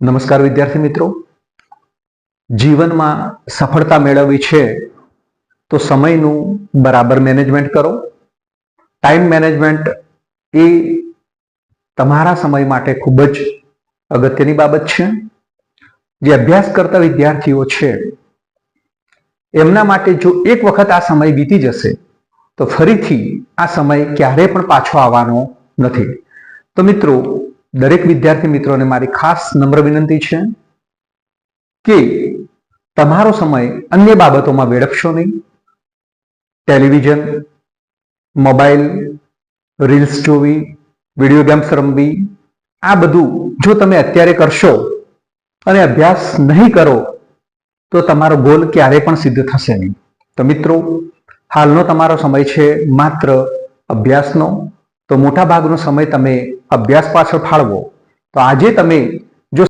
નમસ્કાર વિદ્યાર્થી મિત્રો, જીવનમાં સફળતા મેળવવી છે તો સમયનું બરાબર મેનેજમેન્ટ કરો. ટાઈમ મેનેજમેન્ટ એ તમારા સમય માટે ખૂબ જ અગત્યની બાબત છે. જે અભ્યાસ કરતા વિદ્યાર્થીઓ છે એમના માટે જો એક વખત આ સમય વીતી જશે તો ફરીથી આ સમય ક્યારેય પણ પાછો આવવાનો નથી. તો મિત્રો, દરેક વિદ્યાર્થી મિત્રોને મારી ખાસ નમ્ર વિનંતી છે કે તમારો સમય અન્ય બાબતોમાં વેડફશો નહીં. ટેલિવિઝન, મોબાઈલ, રીલ્સ જોવી, વિડીયો ગેમ્સ રમવી, આ બધું જો તમે અત્યારે કરશો અને અભ્યાસ નહીં કરો તો તમારો ગોલ ક્યારેય પણ સિદ્ધ થશે નહીં. તો મિત્રો, હાલનો તમારો સમય છે માત્ર અભ્યાસનો, તો મોટા ભાગનો સમય તમે અભ્યાસ પાછળ ફાળવો. તો આજે તમે